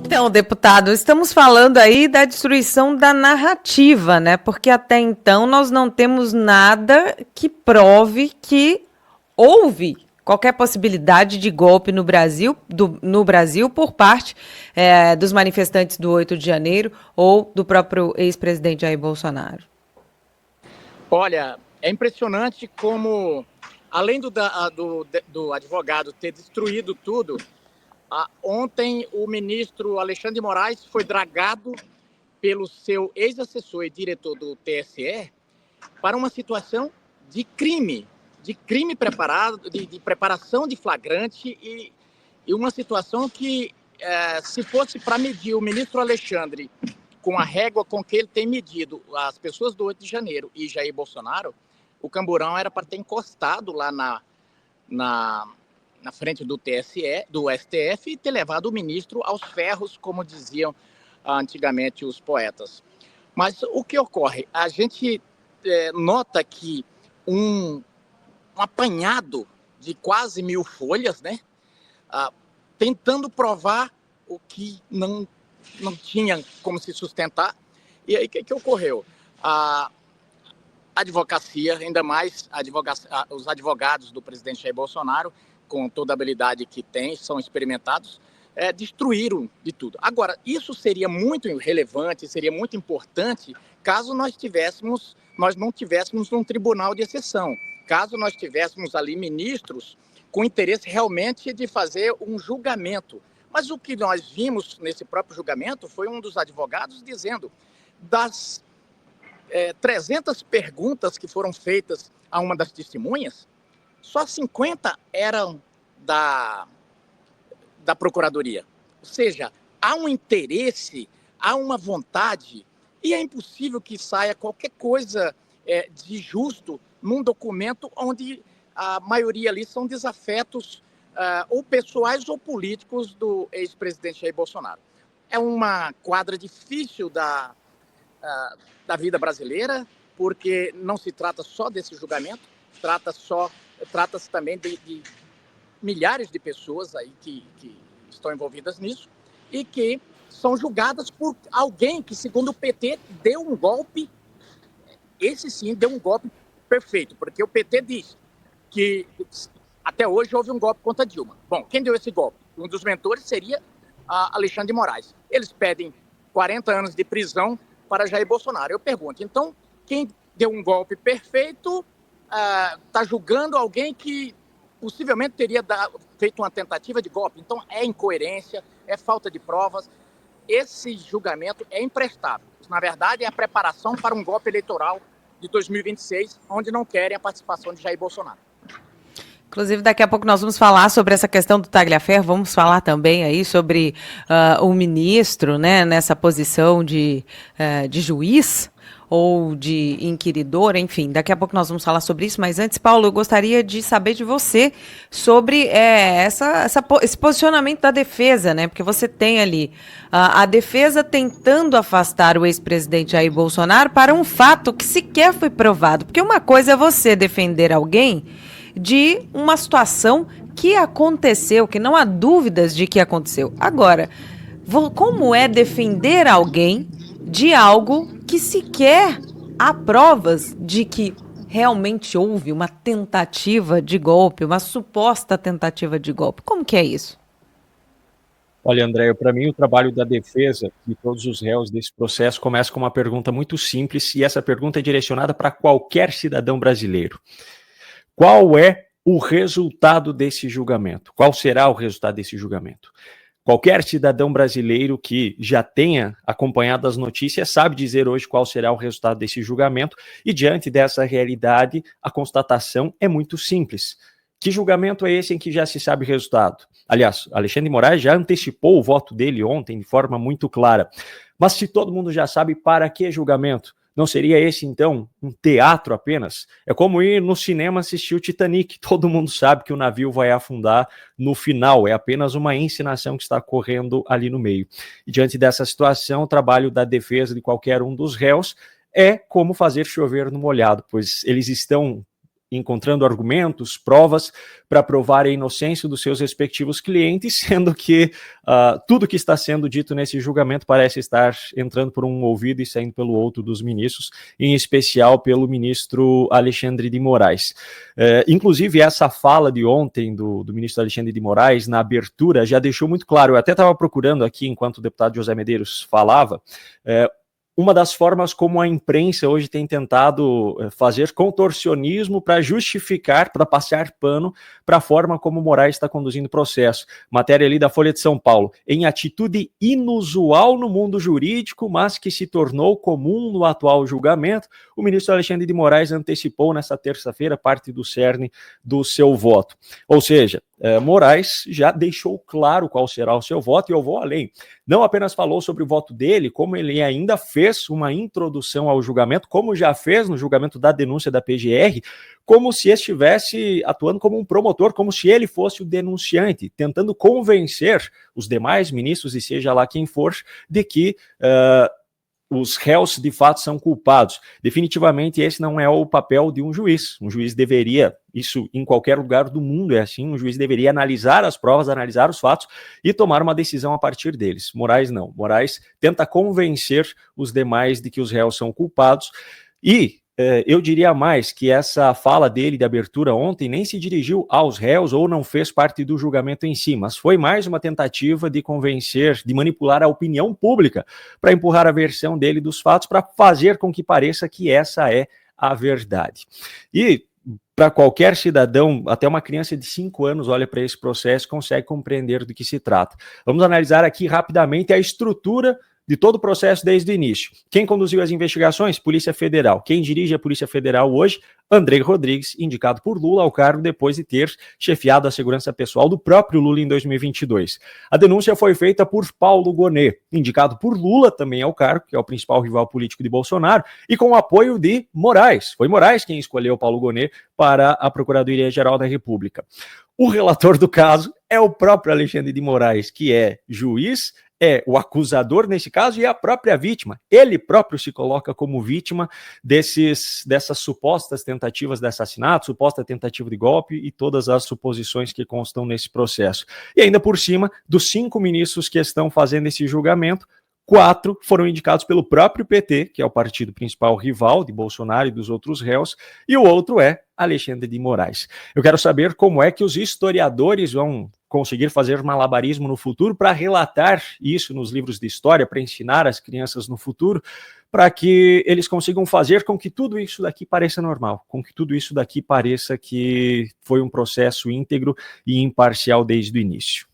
Então, deputado, estamos falando aí da destruição da narrativa, né? Porque até então nós não temos nada que prove que houve qualquer possibilidade de golpe no Brasil, no Brasil por parte dos manifestantes do 8 de janeiro ou do próprio ex-presidente Jair Bolsonaro. Olha, é impressionante como, além do advogado ter destruído tudo, ontem o ministro Alexandre de Moraes foi dragado pelo seu ex-assessor e diretor do TSE para uma situação de crime preparado, de preparação de flagrante e uma situação que, se fosse para medir o ministro Alexandre com a régua com que ele tem medido as pessoas do 8 de janeiro e Jair Bolsonaro, o camburão era para ter encostado lá na frente do TSE, do STF, e ter levado o ministro aos ferros, como diziam antigamente os poetas. Mas o que ocorre? A gente nota que um apanhado de quase 1000 folhas, né, tentando provar o que não tinha como se sustentar. E aí, o que ocorreu? A advocacia, ainda mais os advogados do presidente Jair Bolsonaro, com toda a habilidade que tem, são experimentados, destruíram de tudo. Agora, isso seria muito relevante, seria muito importante caso nós não tivéssemos um tribunal de exceção, caso nós tivéssemos ali ministros com interesse realmente de fazer um julgamento. Mas o que nós vimos nesse próprio julgamento foi um dos advogados dizendo das 300 perguntas que foram feitas a uma das testemunhas, só 50 eram da Procuradoria. Ou seja, há um interesse, há uma vontade, e é impossível que saia qualquer coisa de justo num documento onde a maioria ali são desafetos ou pessoais ou políticos do ex-presidente Jair Bolsonaro. É uma quadra difícil da vida brasileira, porque não se trata só desse julgamento, trata-se também de milhares de pessoas aí que estão envolvidas nisso e que são julgadas por alguém que, segundo o PT, deu um golpe, esse sim deu um golpe perfeito, porque o PT diz que até hoje houve um golpe contra Dilma. Bom, quem deu esse golpe? Um dos mentores seria Alexandre de Moraes. Eles pedem 40 anos de prisão para Jair Bolsonaro. Eu pergunto, então, quem deu um golpe perfeito está julgando alguém que possivelmente teria feito uma tentativa de golpe? Então, é incoerência, é falta de provas. Esse julgamento é imprestável. Na verdade, é a preparação para um golpe eleitoral de 2026, onde não querem a participação de Jair Bolsonaro. Inclusive, daqui a pouco nós vamos falar sobre essa questão do Tagliaferro, vamos falar também aí sobre o ministro, né, nessa posição de juiz ou de inquiridor, enfim, daqui a pouco nós vamos falar sobre isso, mas antes, Paulo, eu gostaria de saber de você sobre esse posicionamento da defesa, né, porque você tem ali a defesa tentando afastar o ex-presidente Jair Bolsonaro para um fato que sequer foi provado, porque uma coisa é você defender alguém de uma situação que aconteceu, que não há dúvidas de que aconteceu. Agora, como é defender alguém de algo que sequer há provas de que realmente houve uma tentativa de golpe, uma suposta tentativa de golpe? Como que é isso? Olha, André, para mim o trabalho da defesa de todos os réus desse processo começa com uma pergunta muito simples, e essa pergunta é direcionada para qualquer cidadão brasileiro. Qual é o resultado desse julgamento? Qual será o resultado desse julgamento? Qualquer cidadão brasileiro que já tenha acompanhado as notícias sabe dizer hoje qual será o resultado desse julgamento, e diante dessa realidade, a constatação é muito simples. Que julgamento é esse em que já se sabe o resultado? Aliás, Alexandre de Moraes já antecipou o voto dele ontem de forma muito clara. Mas se todo mundo já sabe, para que julgamento? Não seria esse, então, um teatro apenas? É como ir no cinema assistir o Titanic. Todo mundo sabe que o navio vai afundar no final. É apenas uma encenação que está correndo ali no meio. E diante dessa situação, o trabalho da defesa de qualquer um dos réus é como fazer chover no molhado, pois eles estão encontrando argumentos, provas para provar a inocência dos seus respectivos clientes, sendo que tudo que está sendo dito nesse julgamento parece estar entrando por um ouvido e saindo pelo outro dos ministros, em especial pelo ministro Alexandre de Moraes. Inclusive, essa fala de ontem do ministro Alexandre de Moraes, na abertura, já deixou muito claro, eu até estava procurando aqui, enquanto o deputado José Medeiros falava, uma das formas como a imprensa hoje tem tentado fazer contorcionismo para justificar, para passar pano para a forma como Moraes está conduzindo o processo. Matéria ali da Folha de São Paulo. Em atitude inusual no mundo jurídico, mas que se tornou comum no atual julgamento, o ministro Alexandre de Moraes antecipou nesta terça-feira parte do cerne do seu voto. Ou seja, Moraes já deixou claro qual será o seu voto, e eu vou além. Não apenas falou sobre o voto dele, como ele ainda fez uma introdução ao julgamento, como já fez no julgamento da denúncia da PGR, como se estivesse atuando como um promotor, como se ele fosse o denunciante, tentando convencer os demais ministros, e seja lá quem for, de que os réus de fato são culpados. Definitivamente esse não é o papel de um juiz. Um juiz deveria, isso em qualquer lugar do mundo é assim, um juiz deveria analisar as provas, analisar os fatos e tomar uma decisão a partir deles. Moraes não. Moraes tenta convencer os demais de que os réus são culpados e eu diria mais que essa fala dele de abertura ontem nem se dirigiu aos réus ou não fez parte do julgamento em si, mas foi mais uma tentativa de convencer, de manipular a opinião pública para empurrar a versão dele dos fatos, para fazer com que pareça que essa é a verdade. E para qualquer cidadão, até uma criança de 5 anos olha para esse processo e consegue compreender do que se trata. Vamos analisar aqui rapidamente a estrutura de todo o processo desde o início. Quem conduziu as investigações? Polícia Federal. Quem dirige a Polícia Federal hoje? André Rodrigues, indicado por Lula ao cargo depois de ter chefiado a segurança pessoal do próprio Lula em 2022. A denúncia foi feita por Paulo Gonet, indicado por Lula também ao cargo, que é o principal rival político de Bolsonaro, e com o apoio de Moraes. Foi Moraes quem escolheu Paulo Gonet para a Procuradoria-Geral da República. O relator do caso é o próprio Alexandre de Moraes, que é juiz, é o acusador nesse caso e a própria vítima. Ele próprio se coloca como vítima dessas supostas tentativas de assassinato, suposta tentativa de golpe e todas as suposições que constam nesse processo. E ainda por cima, dos 5 ministros que estão fazendo esse julgamento, 4 foram indicados pelo próprio PT, que é o partido principal rival de Bolsonaro e dos outros réus, e o outro é Alexandre de Moraes. Eu quero saber como é que os historiadores vão conseguir fazer malabarismo no futuro para relatar isso nos livros de história, para ensinar as crianças no futuro, para que eles consigam fazer com que tudo isso daqui pareça normal, com que tudo isso daqui pareça que foi um processo íntegro e imparcial desde o início.